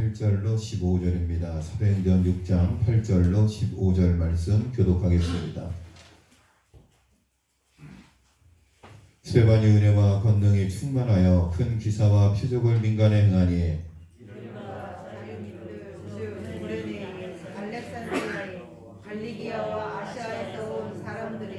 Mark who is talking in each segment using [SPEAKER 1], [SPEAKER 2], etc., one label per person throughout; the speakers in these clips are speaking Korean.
[SPEAKER 1] 8절로 15절입니다. 사도행전 6장 8절로 15절 말씀 교독하겠습니다. 스데반이 은혜와 권능이 충만하여 큰 기사와 표적을 민간에 행하니
[SPEAKER 2] 갈리기아와 아시아에서 온 사람들이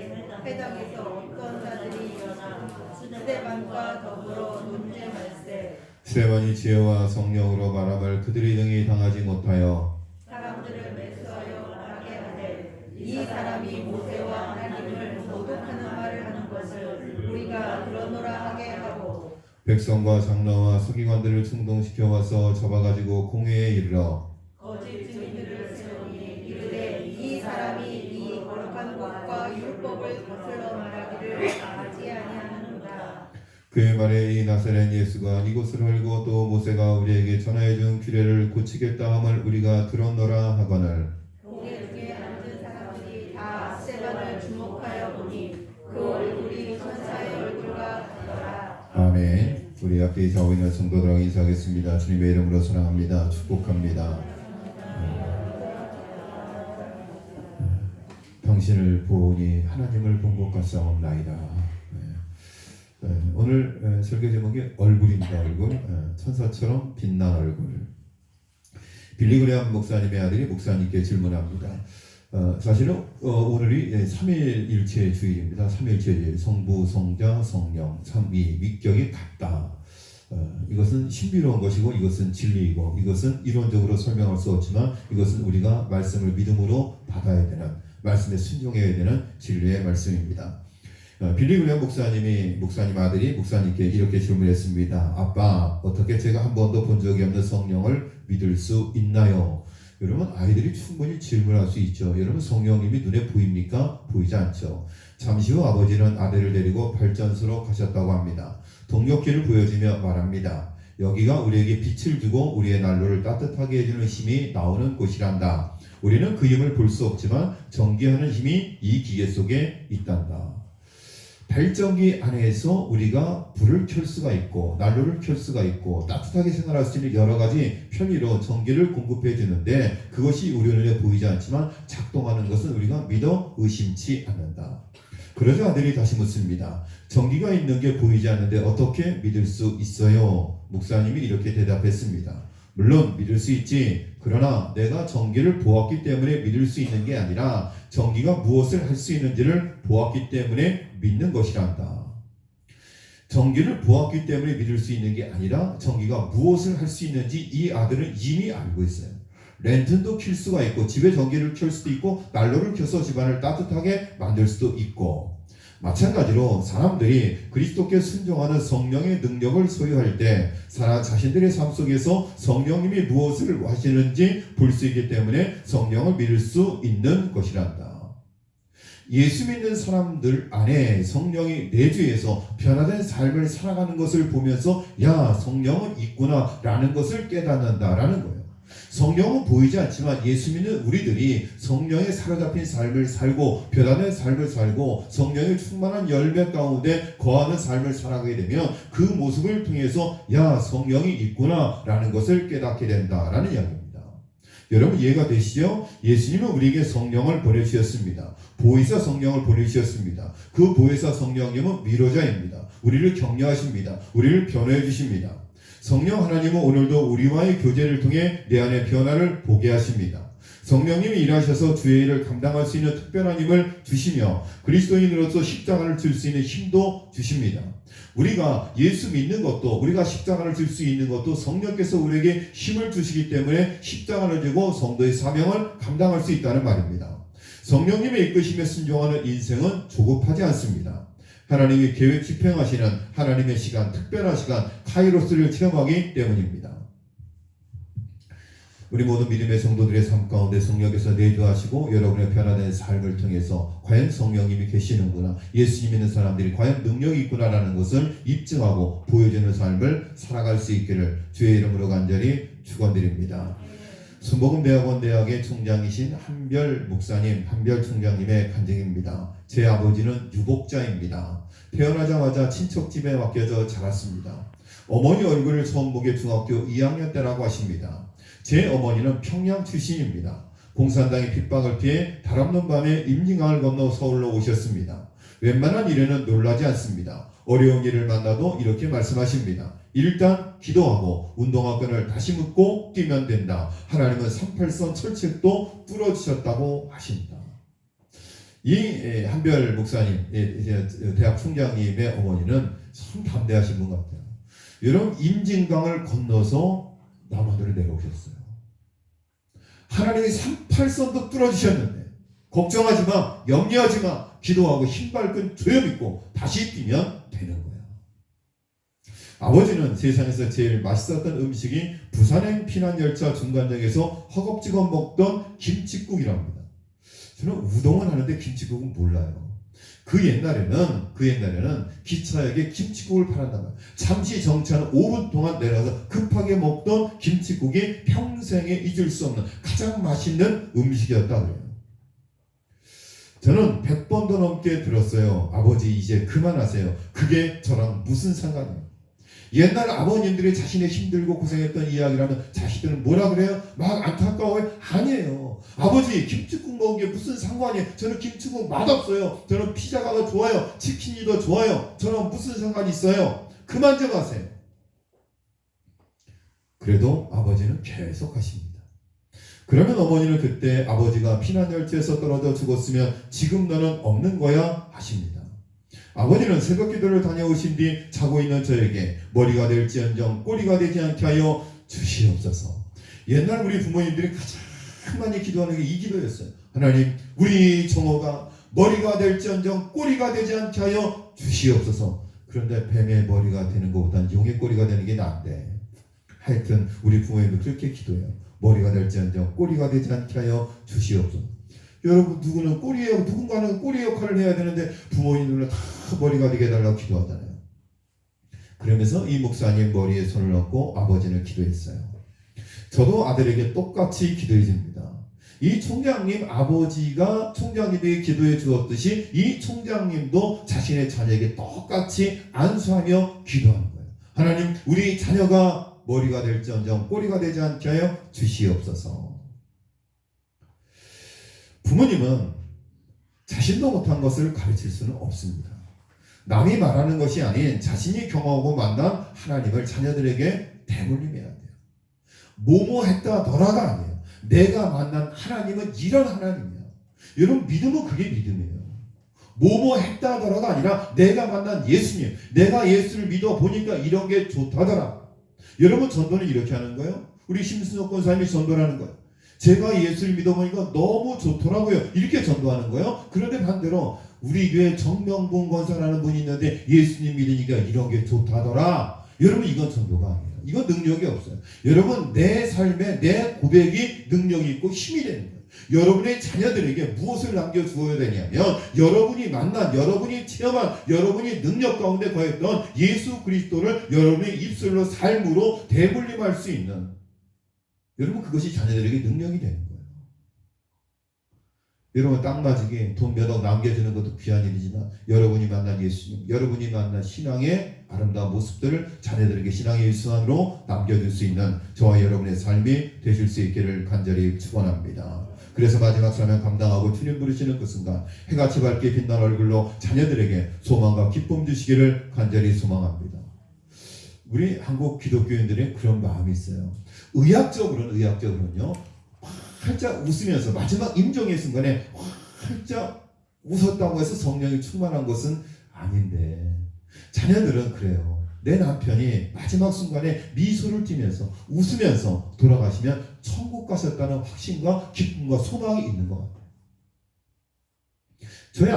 [SPEAKER 2] 회당에서 어떤 자들이 일어나 스데반과 더불어 논쟁할세.
[SPEAKER 1] 스데반이 지혜와 성령으로 말함을 그들이 능히 당하지 못하여
[SPEAKER 2] 사람들을 매수하여 말하게 하되 이 사람이 모세와 하나님을 모독하는 말을 하는 것을 우리가 들었노라 하게 하고
[SPEAKER 1] 백성과 장로와 서기관들을 충동시켜 와서 잡아가지고 공회에 이르러
[SPEAKER 2] 거짓 증인들을 세우니 이르되 이 사람이 이 거룩한 것과 율법을 거슬러 말하기를 하지 아니하는가.
[SPEAKER 1] 그의 말에 이 나사렛 예수가 이곳을 헐고 또 모세가 우리에게 전하여준 규례를 고치겠다 함을 우리가 들었노라 하거늘
[SPEAKER 2] 공회 중에 앉은 사람들이 다 스데반을 주목하여 보니 그 얼굴이 천사의 얼굴과 같더라.
[SPEAKER 1] 아멘. 우리 앞에 자고 있는 성도들하고 인사하겠습니다. 주님의 이름으로 사랑합니다. 축복합니다. 당신을 보니 하나님을 본 것 같사옵나이다. 오늘 설교 제목이 얼굴입니다. 얼굴. 천사처럼 빛난 얼굴. 빌리 그레함 목사님의 아들이 목사님께 질문합니다. 사실은 오늘이 3일일체 주일입니다. 3일체 주일. 성부, 성자, 성령, 삼위, 위격이 같다. 이것은 신비로운 것이고 이것은 진리이고 이것은 이론적으로 설명할 수 없지만 이것은 우리가 말씀을 믿음으로 받아야 되는, 말씀에 순종해야 되는 진리의 말씀입니다. 빌리 그레함 목사님 아들이 목사님께 이렇게 질문했습니다. 아빠, 어떻게 제가 한 번도 본 적이 없는 성령을 믿을 수 있나요? 여러분, 아이들이 충분히 질문할 수 있죠. 여러분, 성령님이 눈에 보입니까? 보이지 않죠. 잠시 후 아버지는 아들을 데리고 발전소로 가셨다고 합니다. 동력기를 보여주며 말합니다. 여기가 우리에게 빛을 주고 우리의 난로를 따뜻하게 해주는 힘이 나오는 곳이란다. 우리는 그 힘을 볼 수 없지만 전기하는 힘이 이 기계 속에 있단다. 발전기 안에서 우리가 불을 켤 수가 있고 난로를 켤 수가 있고 따뜻하게 생활할 수 있는 여러 가지 편의로 전기를 공급해 주는데 그것이 우리 눈에 보이지 않지만 작동하는 것은 우리가 믿어 의심치 않는다. 그러자 아들이 다시 묻습니다. 전기가 있는 게 보이지 않는데 어떻게 믿을 수 있어요? 목사님이 이렇게 대답했습니다. 물론 믿을 수 있지. 그러나 내가 전기를 보았기 때문에 믿을 수 있는 게 아니라 전기가 무엇을 할 수 있는지를 보았기 때문에 믿는 것이란다. 전기를 보았기 때문에 믿을 수 있는 게 아니라 전기가 무엇을 할 수 있는지 이 아들은 이미 알고 있어요. 랜턴도 켤 수가 있고 집에 전기를 켤 수도 있고 난로를 켜서 집안을 따뜻하게 만들 수도 있고 마찬가지로 사람들이 그리스도께 순종하는 성령의 능력을 소유할 때 자신들의 삶 속에서 성령님이 무엇을 하시는지 볼 수 있기 때문에 성령을 믿을 수 있는 것이란다. 예수 믿는 사람들 안에 성령이 내주에서 변화된 삶을 살아가는 것을 보면서 야, 성령은 있구나 라는 것을 깨닫는다라는 거예요. 성령은 보이지 않지만 예수 믿는 우리들이 성령에 사로잡힌 삶을 살고 변화된 삶을 살고 성령의 충만한 열매 가운데 거하는 삶을 살아가게 되면 그 모습을 통해서 야, 성령이 있구나 라는 것을 깨닫게 된다라는 이야기입니다. 여러분, 이해가 되시죠? 예수님은 우리에게 성령을 보내주셨습니다. 보혜사 성령을 보내주셨습니다. 그 보혜사 성령님은 위로자입니다. 우리를 격려하십니다. 우리를 변호해 주십니다. 성령 하나님은 오늘도 우리와의 교제를 통해 내 안의 변화를 보게 하십니다. 성령님이 일하셔서 주의 일을 감당할 수 있는 특별한 힘을 주시며 그리스도인으로서 십자가를 질 수 있는 힘도 주십니다. 우리가 예수 믿는 것도 우리가 십자가를 질 수 있는 것도 성령께서 우리에게 힘을 주시기 때문에 십자가를 지고 성도의 사명을 감당할 수 있다는 말입니다. 성령님의 이끄심에 순종하는 인생은 조급하지 않습니다. 하나님이 계획 집행하시는 하나님의 시간, 특별한 시간, 카이로스를 체험하기 때문입니다. 우리 모든 믿음의 성도들의 삶 가운데 성령께서 내주하시고 여러분의 변화된 삶을 통해서 과연 성령님이 계시는구나, 예수님 믿는 사람들이 과연 능력이 있구나라는 것을 입증하고 보여주는 삶을 살아갈 수 있기를 주의 이름으로 간절히 축원드립니다. 순복음대학원 대학의 총장이신 한별 목사님, 한별 총장님의 간증입니다. 제 아버지는 유복자입니다. 태어나자마자 친척집에 맡겨져 자랐습니다. 어머니 얼굴을 처음 보게 중학교 2학년 때라고 하십니다. 제 어머니는 평양 출신입니다. 공산당의 핍박을 피해 달없는 밤에 임진강을 건너 서울로 오셨습니다. 웬만한 일에는 놀라지 않습니다. 어려운 일을 만나도 이렇게 말씀하십니다. 일단 기도하고 운동화끈을 다시 묶고 뛰면 된다. 하나님은 38선 철책도 뚫어주셨다고 하십니다. 이 한별 목사님, 대학 총장님의 어머니는 참 담대하신 분 같아요. 여러분, 임진강을 건너서 남한으로 내려오셨어요. 하나님이 38선도 뚫어주셨는데 걱정하지 마, 염려하지 마, 기도하고 힘발끈 조여 믿고 다시 뛰면 되는 거예요. 아버지는 세상에서 제일 맛있었던 음식이 부산행 피난열차 중간역에서 허겁지겁 먹던 김칫국이랍니다. 저는 우동은 하는데 김칫국은 몰라요. 그 옛날에는 기차역에 김칫국을 팔았단 말이에요. 잠시 정차는 5분 동안 내려가서 급하게 먹던 김칫국이 평생에 잊을 수 없는 가장 맛있는 음식이었다 그래요. 저는 100번도 넘게 들었어요. 아버지 이제 그만하세요. 그게 저랑 무슨 상관이에요? 옛날 아버님들이 자신의 힘들고 고생했던 이야기라면 자식들은 뭐라 그래요? 막 안타까워요? 아니에요. 아버지 김칫국 먹은 게 무슨 상관이에요? 저는 김칫국 맛없어요. 저는 피자가 더 좋아요. 치킨이 더 좋아요. 저는 무슨 상관이 있어요? 그만 좀 하세요. 그래도 아버지는 계속 하십니다. 그러면 어머니는 그때 아버지가 피난열차에서 떨어져 죽었으면 지금 너는 없는 거야? 하십니다. 아버지는 새벽 기도를 다녀오신 뒤 자고 있는 저에게 머리가 될지언정 꼬리가 되지 않게 하여 주시옵소서. 옛날 우리 부모님들이 가장 많이 기도하는 게 이 기도였어요. 하나님, 우리 정호가 머리가 될지언정 꼬리가 되지 않게 하여 주시옵소서. 그런데 뱀의 머리가 되는 것보다는 용의 꼬리가 되는 게 나은데, 하여튼 우리 부모님도 그렇게 기도해요. 머리가 될지언정 꼬리가 되지 않게 하여 주시옵소서. 여러분, 누군가는 꼬리 역할을 해야 되는데 부모님들은 다 머리가 되게 해달라고 기도하잖아요. 그러면서 이 목사님 머리에 손을 얹고 아버지는 기도했어요. 저도 아들에게 똑같이 기도해 줍니다. 이 총장님 아버지가 총장님에게 기도해 주었듯이 이 총장님도 자신의 자녀에게 똑같이 안수하며 기도하는 거예요. 하나님, 우리 자녀가 머리가 될지언정 꼬리가 되지 않게 하여 주시옵소서. 부모님은 자신도 못한 것을 가르칠 수는 없습니다. 남이 말하는 것이 아닌 자신이 경험하고 만난 하나님을 자녀들에게 대물림해야 돼요. 뭐뭐 했다더라가 아니에요. 내가 만난 하나님은 이런 하나님이야. 여러분, 믿음은 그게 믿음이에요. 뭐뭐 했다더라가 아니라 내가 만난 예수님, 내가 예수를 믿어 보니까 이런 게 좋다더라. 여러분, 전도는 이렇게 하는 거예요. 우리 심순옥 권사님이 전도를 하는 거예요. 제가 예수를 믿어보니까 너무 좋더라고요. 이렇게 전도하는 거예요. 그런데 반대로 우리 교회 정명봉 권사라는 분이 있는데 예수님 믿으니까 이런 게 좋다더라. 여러분, 이건 전도가 아니에요. 이건 능력이 없어요. 여러분, 내 삶에 내 고백이 능력이 있고 힘이 되는 거예요. 여러분의 자녀들에게 무엇을 남겨주어야 되냐면 여러분이 만난, 여러분이 체험한, 여러분이 능력 가운데 거했던 예수 그리스도를 여러분의 입술로 삶으로 대물림할 수 있는, 여러분, 그것이 자녀들에게 능력이 되는 거예요. 여러분, 딱 맞으게 돈 몇 억 남겨주는 것도 귀한 일이지만 여러분이 만난 예수님, 여러분이 만난 신앙의 아름다운 모습들을 자녀들에게 신앙의 일수환으로 남겨줄 수 있는 저와 여러분의 삶이 되실 수 있기를 간절히 축원합니다. 그래서 마지막 사명 감당하고 주님 부르시는 그 순간 해같이 밝게 빛난 얼굴로 자녀들에게 소망과 기쁨 주시기를 간절히 소망합니다. 우리 한국 기독교인들의 그런 마음이 있어요. 의학적으로는요, 활짝 웃으면서 마지막 임종의 순간에 활짝 웃었다고 해서 성령이 충만한 것은 아닌데, 자녀들은 그래요. 내 남편이 마지막 순간에 미소를 띠면서 웃으면서 돌아가시면 천국 가셨다는 확신과 기쁨과 소망이 있는 것 같아요. 저희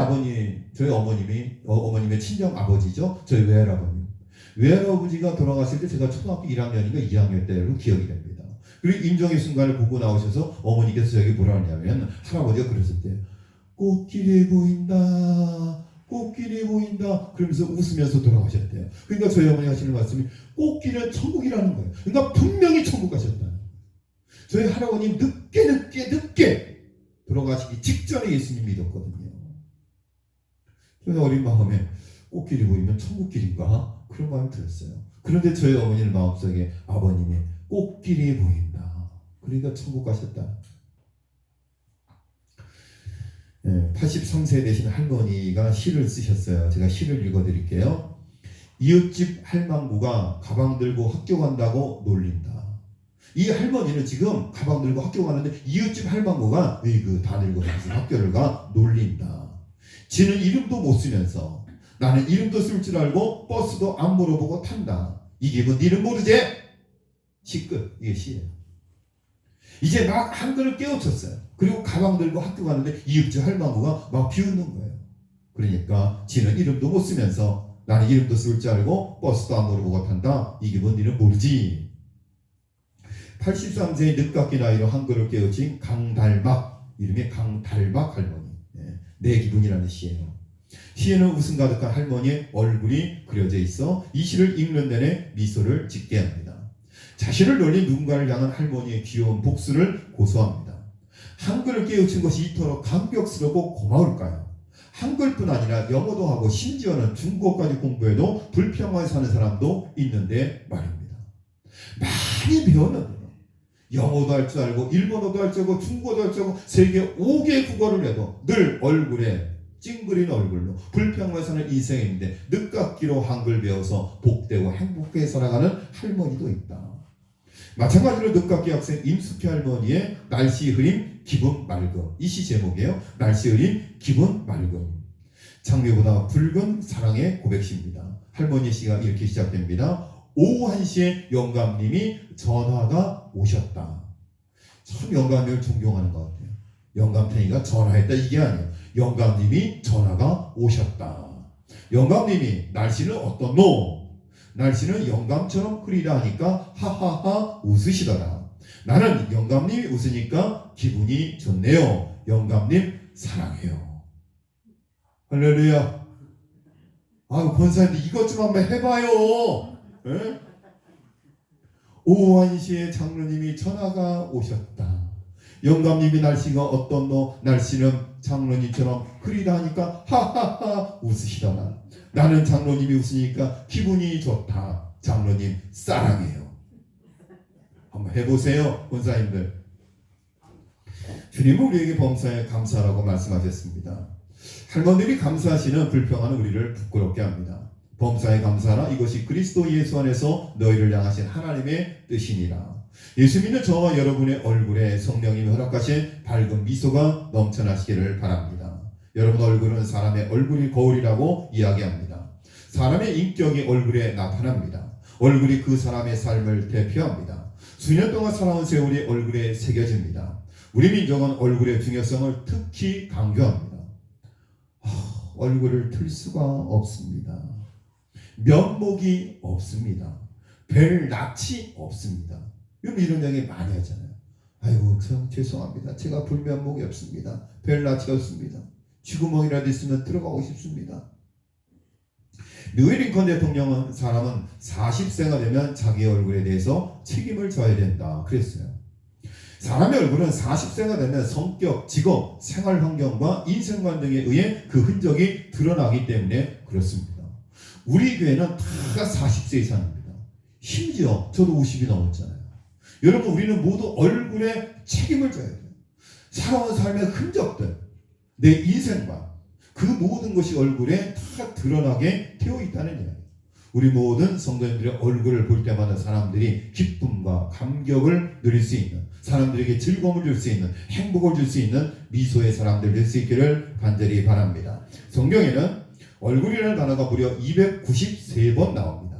[SPEAKER 1] 어머님의 친정 아버지죠. 저희 외할아버님. 외할아버지가 돌아가실 때 제가 초등학교 1학년인가 2학년 때로 기억이 됩니다. 그리고 임종의 순간을 보고 나오셔서 어머니께서 저에게 뭐라 하냐면, 할아버지가 그랬을 때 꽃길이 보인다, 꽃길이 보인다 그러면서 웃으면서 돌아가셨대요. 그러니까 저희 어머니 하시는 말씀이 꽃길은 천국이라는 거예요. 그러니까 분명히 천국 가셨다는 거예요. 저희 할아버님 늦게 돌아가시기 직전에 예수님 믿었거든요. 저희 어린 마음에 꽃길이 보이면 천국길인가? 그런 마음이 들었어요. 그런데 저희 어머니는 마음속에 아버님이 꽃길이 보인다. 그래 그러니까 천국 가셨다. 83세 되신 할머니가 시를 쓰셨어요. 제가 시를 읽어드릴게요. 이웃집 할망구가 가방 들고 학교 간다고 놀린다. 이 할머니는 지금 가방 들고 학교 가는데 이웃집 할망구가 으이그 다 늙어서 무슨 학교를 가 놀린다. 지는 이름도 못 쓰면서 나는 이름도 쓸 줄 알고 버스도 안 물어보고 탄다. 이 기분 니는 모르지? 시끝. 이게 시예요. 이제 막 한글을 깨우쳤어요. 그리고 가방 들고 학교 가는데 이웃집 할망구가 막 비웃는 거예요. 그러니까 지는 이름도 못 쓰면서 나는 이름도 쓸 줄 알고 버스도 안 물어보고 탄다. 이 기분 니는 모르지? 83세의 늦깎이 나이로 한글을 깨우친 강달막, 이름이 강달막 할머니. 내 기분이라는 시예요. 시에는 웃음 가득한 할머니의 얼굴이 그려져 있어 이 시를 읽는 내내 미소를 짓게 합니다. 자신을 놀린 누군가를 향한 할머니의 귀여운 복수를 고소합니다. 한글을 깨우친 것이 이토록 감격스럽고 고마울까요? 한글뿐 아니라 영어도 하고 심지어는 중국어까지 공부해도 불평하게 사는 사람도 있는데 말입니다. 많이 배웠는데 영어도 할 줄 알고 일본어도 할 줄 알고 중국어도 할 줄 알고 세계 5개 국어를 해도 늘 얼굴에 찡그린 얼굴로 불평만 사는 인생인데 늦깎이로 한글 배워서 복되고 행복하게 살아가는 할머니도 있다. 마찬가지로 늦깎이 학생 임숙희 할머니의 날씨 흐림 기분 맑음. 이 시 제목이에요. 날씨 흐림 기분 맑음. 장미보다 붉은 사랑의 고백시입니다. 할머니 시가 이렇게 시작됩니다. 오후 1시에 영감님이 전화가 오셨다. 참 영감님을 존경하는 것 같아요. 영감탱이가 전화했다 이게 아니에요. 영감님이 전화가 오셨다. 영감님이 날씨는 어떻노? 날씨는 영감처럼 흐리다 하니까 하하하 웃으시더라. 나는 영감님이 웃으니까 기분이 좋네요. 영감님 사랑해요. 할렐루야. 아유 권사님들 이것 좀 한번 해봐요. 에? 오후 1시에 장로님이 전화가 오셨다. 영감님이 날씨가 어떻노? 날씨는 장로님처럼 흐리다 하니까 하하하 웃으시더라. 나는 장로님이 웃으니까 기분이 좋다. 장로님 사랑해요. 한번 해보세요 권사님들. 주님은 우리에게 범사에 감사라고 말씀하셨습니다. 할머니들이 감사하시는 불평하는 우리를 부끄럽게 합니다. 범사에 감사하라. 이것이 그리스도 예수 안에서 너희를 향하신 하나님의 뜻이니라. 예수 믿는 저와 여러분의 얼굴에 성령님이 허락하신 밝은 미소가 넘쳐나시기를 바랍니다. 여러분 얼굴은 사람의 얼굴이 거울이라고 이야기합니다. 사람의 인격이 얼굴에 나타납니다. 얼굴이 그 사람의 삶을 대표합니다. 수년 동안 살아온 세월이 얼굴에 새겨집니다. 우리 민족은 얼굴의 중요성을 특히 강조합니다. 얼굴을 틀 수가 없습니다. 면목이 없습니다. 별 낯이 없습니다. 여러분 이런 얘기 많이 하잖아요. 아이고 참 죄송합니다. 제가 불면목이 없습니다. 별 낯이 없습니다. 쥐구멍이라도 있으면 들어가고 싶습니다. 미국의 링컨 대통령은 사람은 40세가 되면 자기 얼굴에 대해서 책임을 져야 된다 그랬어요. 사람의 얼굴은 40세가 되면 성격, 직업, 생활 환경과 인생관 등에 의해 그 흔적이 드러나기 때문에 그렇습니다. 우리 교회는 다 40세 이상입니다. 심지어 저도 50이 넘었잖아요. 여러분 우리는 모두 얼굴에 책임을 져야 돼요. 살아온 삶의 흔적들, 내 인생관, 그 모든 것이 얼굴에 다 드러나게 되어 있다는 이야기예요. 우리 모든 성도님들의 얼굴을 볼 때마다 사람들이 기쁨과 감격을 누릴 수 있는, 사람들에게 즐거움을 줄 수 있는, 행복을 줄 수 있는 미소의 사람들 될 수 있기를 간절히 바랍니다. 성경에는 얼굴이라는 단어가 무려 293번 나옵니다.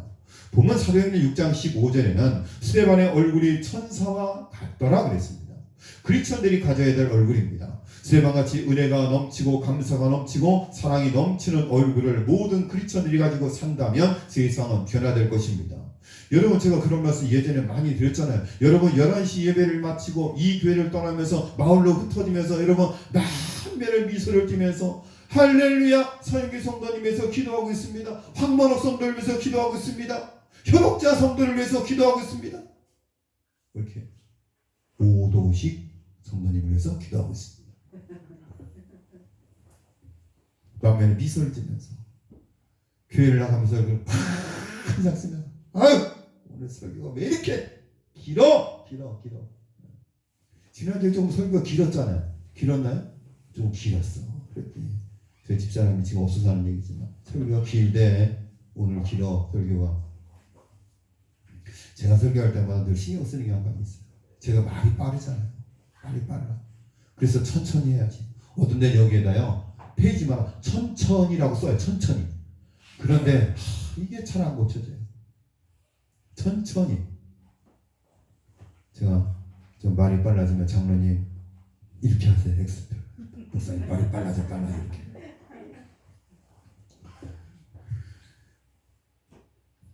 [SPEAKER 1] 본문 사도행전 6장 15절에는 스데반의 얼굴이 천사와 같더라 그랬습니다. 그리스도인들이 가져야 될 얼굴입니다. 스데반같이 은혜가 넘치고 감사가 넘치고 사랑이 넘치는 얼굴을 모든 그리스도인들이 가지고 산다면 세상은 변화될 것입니다. 여러분 제가 그런 말씀 예전에 많이 드렸잖아요. 여러분 11시 예배를 마치고 이 교회를 떠나면서 마을로 흩어지면서 여러분 만면의 미소를 띠면서 할렐루야 서영기 성도님에서 기도하고 있습니다. 황만옥 성도를 위해서 기도하고 있습니다. 현옥자 성도를 위해서 기도하고 있습니다. 이렇게 오도식 성도님을 위해서 기도하고 있습니다. 반면에 미소를 띠면서 교회를 나가면서 항상 쓰면서 아유 오늘 설교가 왜 이렇게 길어. 지난주에 좀 설교가 길었잖아요. 길었나요? 좀 길었어. 그랬더니 저희 집사람이 지금 없어서 하는 얘기지만 설교가 길대. 오늘 길어 설교가. 제가 설교할 때마다 늘 신경 쓰는 게 한 가지 있어요. 제가 말이 빠르잖아요. 말이 빨라. 그래서 천천히 해야지. 어떤 데는 여기에다요 페이지마다 천천히라고 써요. 천천히. 그런데 이게 잘 안 고쳐져요. 천천히. 제가 좀 말이 빨라지면 장로님 이렇게 하세요. 엑스표. 목사님 말이 빨라져 이렇게.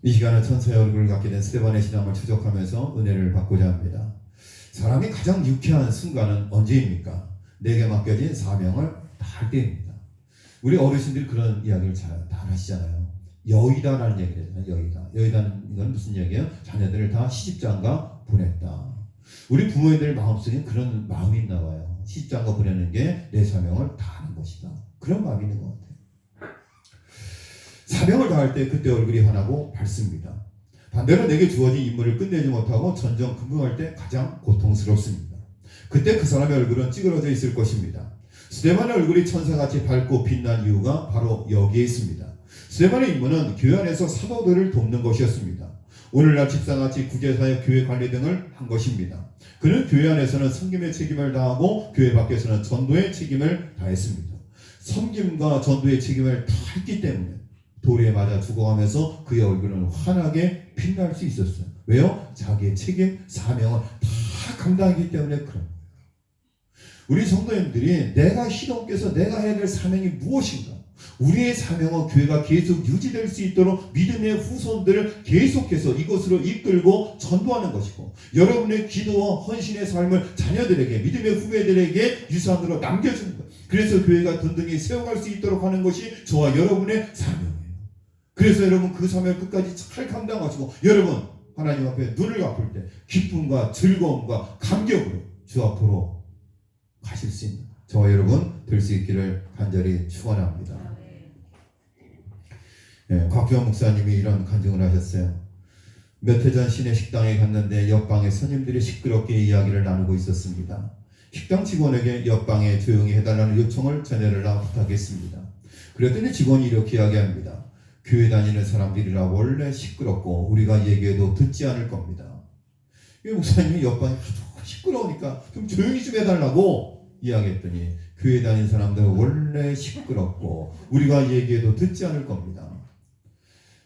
[SPEAKER 1] 이 시간은 천사의 얼굴을 갖게 된 스데반의 신앙을 추적하면서 은혜를 받고자 합니다. 사람이 가장 유쾌한 순간은 언제입니까? 내게 맡겨진 사명을 다할 때입니다. 우리 어르신들이 그런 이야기를 잘 하시잖아요. 여의다라는 얘기를 하잖아요. 여의다는 건 무슨 얘기예요? 자녀들을 다 시집장가 보냈다. 우리 부모님들 마음속에 그런 마음이 있나 봐요. 시집장가 보내는 게 내 사명을 다하는 것이다. 그런 마음이 있는 것 같아요. 사명을 다할 때 그때 얼굴이 환하고 밝습니다. 반대로 내게 주어진 임무를 끝내지 못하고 전전긍긍할 때 가장 고통스럽습니다. 그때 그 사람의 얼굴은 찌그러져 있을 것입니다. 스데반의 얼굴이 천사같이 밝고 빛난 이유가 바로 여기에 있습니다. 스데반의 임무는 교회 안에서 사도들을 돕는 것이었습니다. 오늘날 집사같이 구제사역, 교회 관리 등을 한 것입니다. 그는 교회 안에서는 섬김의 책임을 다하고 교회 밖에서는 전도의 책임을 다했습니다. 섬김과 전도의 책임을 다 했기 때문에 돌에 맞아 죽어가면서 그의 얼굴은 환하게 빛날 수 있었어요. 왜요? 자기의 책임, 사명을 다 감당하기 때문에 그런 거예요. 우리 성도님들이 내가 시동께서 내가 해야 될 사명이 무엇인가? 우리의 사명은 교회가 계속 유지될 수 있도록 믿음의 후손들을 계속해서 이곳으로 이끌고 전도하는 것이고, 여러분의 기도와 헌신의 삶을 자녀들에게, 믿음의 후배들에게 유산으로 남겨주는 거예요. 그래서 교회가 든든히 세워갈 수 있도록 하는 것이 저와 여러분의 사명이에요. 그래서 여러분 그 사명을 끝까지 잘 감당하시고, 여러분 하나님 앞에 눈을 갚을 때 기쁨과 즐거움과 감격으로 주 앞으로 가실 수 있는 저와 여러분 될 수 있기를 간절히 축원합니다. 곽규환 목사님이 이런 간증을 하셨어요. 몇 해 전 시내 식당에 갔는데 옆방에 손님들이 시끄럽게 이야기를 나누고 있었습니다. 식당 직원에게 옆방에 조용히 해달라는 요청을 전해달라고 부탁했습니다. 그랬더니 직원이 이렇게 이야기합니다. 교회 다니는 사람들이라 원래 시끄럽고 우리가 얘기해도 듣지 않을 겁니다. 이 목사님이 옆방이 하도 시끄러우니까 좀 조용히 좀 해달라고 이야기했더니 교회 다니는 사람들은 원래 시끄럽고 우리가 얘기해도 듣지 않을 겁니다.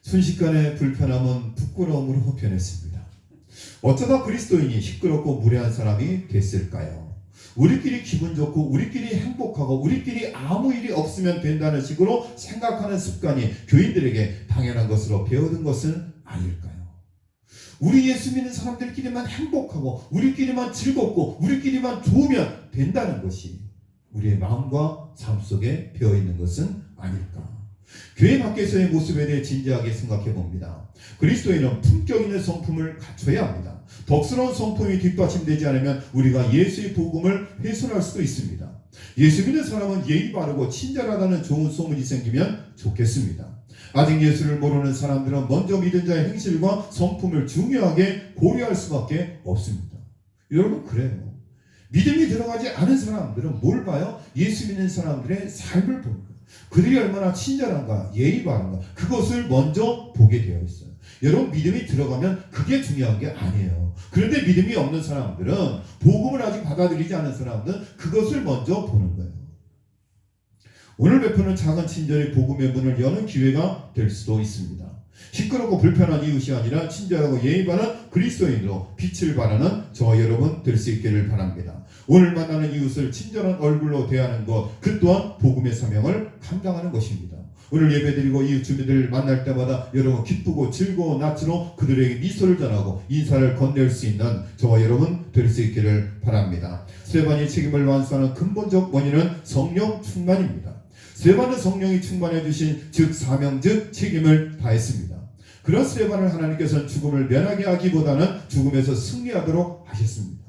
[SPEAKER 1] 순식간에 불편함은 부끄러움으로 변했습니다. 어쩌다 그리스도인이 시끄럽고 무례한 사람이 됐을까요? 우리끼리 기분 좋고 우리끼리 행복하고 우리끼리 아무 일이 없으면 된다는 식으로 생각하는 습관이 교인들에게 당연한 것으로 배어든 것은 아닐까요? 우리 예수 믿는 사람들끼리만 행복하고 우리끼리만 즐겁고 우리끼리만 좋으면 된다는 것이 우리의 마음과 삶 속에 배어있는 것은 아닐까? 교회 밖에서의 모습에 대해 진지하게 생각해 봅니다. 그리스도인은 품격 있는 성품을 갖춰야 합니다. 덕스러운 성품이 뒷받침되지 않으면 우리가 예수의 복음을 훼손할 수도 있습니다. 예수 믿는 사람은 예의 바르고 친절하다는 좋은 소문이 생기면 좋겠습니다. 아직 예수를 모르는 사람들은 먼저 믿은 자의 행실과 성품을 중요하게 고려할 수밖에 없습니다. 여러분 그래요. 믿음이 들어가지 않은 사람들은 뭘 봐요? 예수 믿는 사람들의 삶을 보는 거예요. 그들이 얼마나 친절한가, 예의 바른가, 그것을 먼저 보게 되어 있어요. 여러분 믿음이 들어가면 그게 중요한 게 아니에요. 그런데 믿음이 없는 사람들은, 복음을 아직 받아들이지 않은 사람들은 그것을 먼저 보는 거예요. 오늘 베푸는 작은 친절이 복음의 문을 여는 기회가 될 수도 있습니다. 시끄럽고 불편한 이웃이 아니라 친절하고 예의 바른 그리스도인으로 빛을 발하는 저와 여러분 될 수 있기를 바랍니다. 오늘 만나는 이웃을 친절한 얼굴로 대하는 것, 그 또한 복음의 사명을 감당하는 것입니다. 오늘 예배드리고 이웃 주민들을 만날 때마다 여러분 기쁘고 즐거운 낯으로 그들에게 미소를 전하고 인사를 건넬 수 있는 저와 여러분 될 수 있기를 바랍니다. 스데반이 책임을 완수하는 근본적 원인은 성령 충만입니다. 스데반은 성령이 충만해 주신 즉 사명 즉 책임을 다했습니다. 그런 스데반을 하나님께서는 죽음을 면하게 하기보다는 죽음에서 승리하도록 하셨습니다.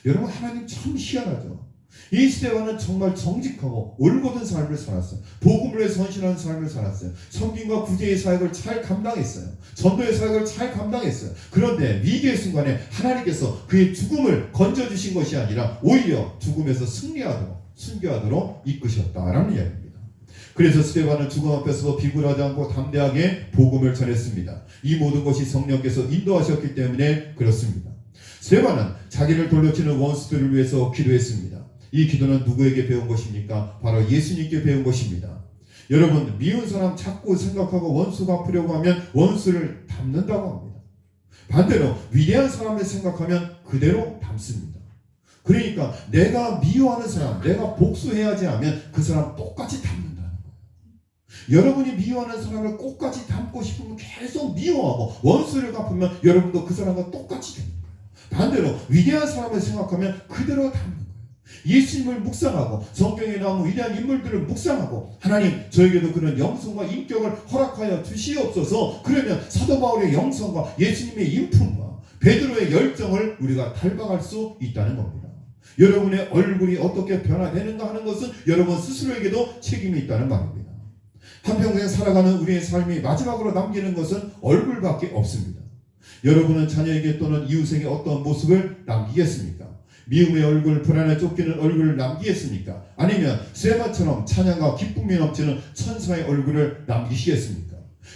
[SPEAKER 1] 여러분 하나님 참 희한하죠. 이 스데반은 정말 정직하고 올곧은 삶을 살았어요. 복음을 위해 헌신하는 삶을 살았어요. 섬김과 구제의 사역을 잘 감당했어요. 전도의 사역을 잘 감당했어요. 그런데 위기의 순간에 하나님께서 그의 죽음을 건져주신 것이 아니라 오히려 죽음에서 승리하도록 순교하도록 이끄셨다라는 이야기입니다. 그래서 스데반은 죽음 앞에서 비굴하지 않고 담대하게 복음을 전했습니다. 이 모든 것이 성령께서 인도하셨기 때문에 그렇습니다. 스데반은 자기를 돌려 치는 원수들을 위해서 기도했습니다. 이 기도는 누구에게 배운 것입니까? 바로 예수님께 배운 것입니다. 여러분, 미운 사람 자꾸 생각하고 원수 갚으려고 하면 원수를 닮는다고 합니다. 반대로 위대한 사람을 생각하면 그대로 닮습니다. 그러니까 내가 미워하는 사람, 내가 복수해야지 하면 그 사람 똑같이 닮는다는 거예요. 여러분이 미워하는 사람을 똑같이 닮고 싶으면 계속 미워하고 원수를 갚으면 여러분도 그 사람과 똑같이 됩니다. 반대로 위대한 사람을 생각하면 그대로 닮는 거예요. 예수님을 묵상하고 성경에 나오는 위대한 인물들을 묵상하고 하나님 저에게도 그런 영성과 인격을 허락하여 주시옵소서. 그러면 사도 바울의 영성과 예수님의 인품과 베드로의 열정을 우리가 닮아갈 수 있다는 겁니다. 여러분의 얼굴이 어떻게 변화되는가 하는 것은 여러분 스스로에게도 책임이 있다는 말입니다. 한평생 살아가는 우리의 삶이 마지막으로 남기는 것은 얼굴밖에 없습니다. 여러분은 자녀에게 또는 이웃에게 어떤 모습을 남기겠습니까? 미움의 얼굴, 불안에 쫓기는 얼굴을 남기겠습니까? 아니면 스데반처럼 찬양과 기쁨이 넘치는 천사의 얼굴을 남기시겠습니까?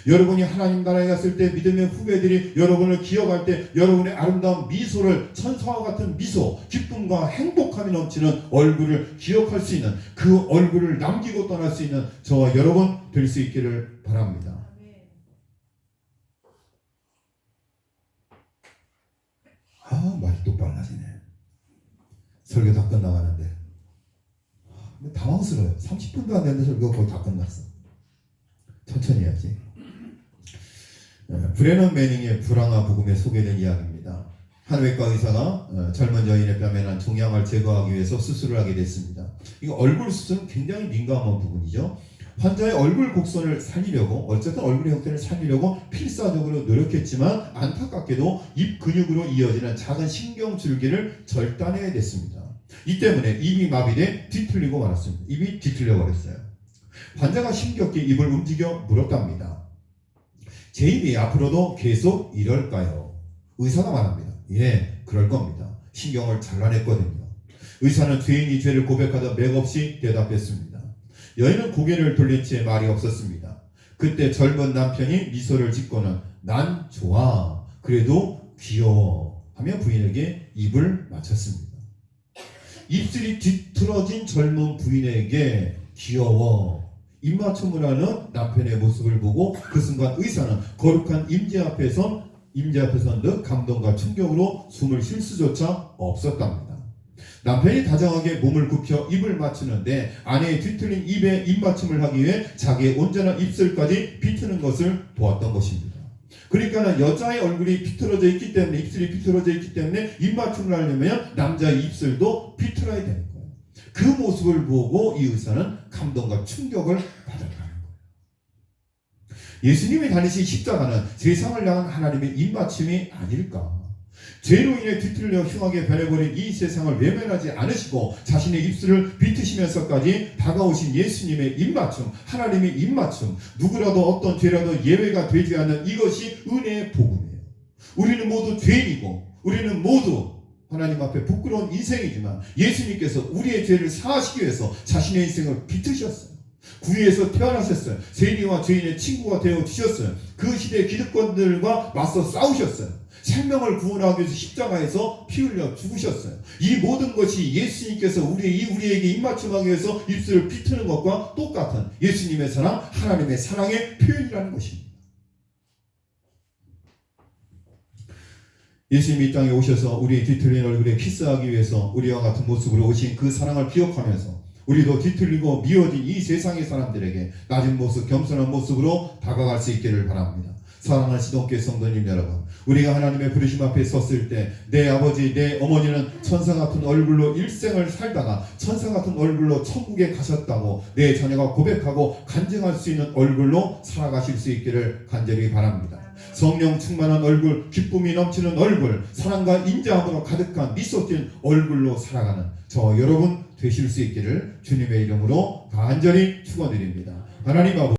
[SPEAKER 1] 여러분이 하나님 나라에 갔을 때 믿음의 후배들이 여러분을 기억할 때 여러분의 아름다운 미소를, 천사와 같은 미소, 기쁨과 행복함이 넘치는 얼굴을 기억할 수 있는, 그 얼굴을 남기고 떠날 수 있는 저와 여러분 될 수 있기를 바랍니다. 말이 또 빨라지네. 설교 다 끝나가는데 당황스러워요. 30분도 안 됐는데 설교가 거의 다 끝났어. 천천히 해야지. 브레넌 매닝의 불황화 복음에 소개된 이야기입니다. 한 외과 의사가 젊은 여인의 뺨에 난 종양을 제거하기 위해서 수술을 하게 됐습니다. 이거 얼굴 수술은 굉장히 민감한 부분이죠. 환자의 얼굴 곡선을 살리려고, 어쨌든 얼굴의 형태를 살리려고 필사적으로 노력했지만 안타깝게도 입 근육으로 이어지는 작은 신경줄기를 절단해야 됐습니다. 이 때문에 입이 마비돼 뒤틀리고 말았습니다. 입이 뒤틀려 버렸어요. 환자가 힘겹게 입을 움직여 물었답니다. 제 입이 앞으로도 계속 이럴까요? 의사가 말합니다. 예, 그럴 겁니다. 신경을 잘라냈거든요. 의사는 죄인이 죄를 고백하다 맥없이 대답했습니다. 여인은 고개를 돌린 채 말이 없었습니다. 그때 젊은 남편이 미소를 짓고는 난 좋아, 그래도 귀여워 하며 부인에게 입을 맞췄습니다. 입술이 뒤틀어진 젊은 부인에게 귀여워, 입맞춤을 하는 남편의 모습을 보고 그 순간 의사는 거룩한 임재 앞에 선 듯 감동과 충격으로 숨을 쉴 수조차 없었답니다. 남편이 다정하게 몸을 굽혀 입을 맞추는데 아내의 뒤틀린 입에 입맞춤을 하기 위해 자기의 온전한 입술까지 비트는 것을 보았던 것입니다. 그러니까 여자의 얼굴이 비틀어져 있기 때문에, 입술이 비틀어져 있기 때문에 입맞춤을 하려면 남자의 입술도 비틀어야 되는 거예요. 그 모습을 보고 이 의사는 감동과 충격을 받았다는 거예요. 예수님이 다니신 십자가는 세상을 향한 하나님의 입맞춤이 아닐까? 죄로 인해 뒤틀려 흉하게 변해버린 이 세상을 외면하지 않으시고 자신의 입술을 비트시면서까지 다가오신 예수님의 입맞춤, 하나님의 입맞춤, 누구라도 어떤 죄라도 예외가 되지 않는 이것이 은혜의 복음이에요. 우리는 모두 죄인이고 우리는 모두 하나님 앞에 부끄러운 인생이지만 예수님께서 우리의 죄를 사하시기 위해서 자신의 인생을 비트셨어요. 구유에서 태어나셨어요. 세리와 죄인의 친구가 되어 주셨어요. 그 시대의 기득권들과 맞서 싸우셨어요. 생명을 구원하기 위해서 십자가에서 피 흘려 죽으셨어요. 이 모든 것이 예수님께서 우리에게 입맞춤하기 위해서 입술을 비트는 것과 똑같은 예수님의 사랑, 하나님의 사랑의 표현이라는 것입니다. 예수님이 이 땅에 오셔서 우리의 뒤틀린 얼굴에 키스하기 위해서 우리와 같은 모습으로 오신 그 사랑을 기억하면서 우리도 뒤틀리고 미워진 이 세상의 사람들에게 낮은 모습, 겸손한 모습으로 다가갈 수 있기를 바랍니다. 사랑하는 시동교회 성도님 여러분, 우리가 하나님의 부르심 앞에 섰을 때 내 아버지, 내 어머니는 천사 같은 얼굴로 일생을 살다가 천사 같은 얼굴로 천국에 가셨다고 내 자녀가 고백하고 간증할 수 있는 얼굴로 살아가실 수 있기를 간절히 바랍니다. 성령 충만한 얼굴, 기쁨이 넘치는 얼굴, 사랑과 인자함으로 가득한 미소 띤 얼굴로 살아가는 저 여러분 되실 수 있기를 주님의 이름으로 간절히 축원드립니다. 하나님 아버지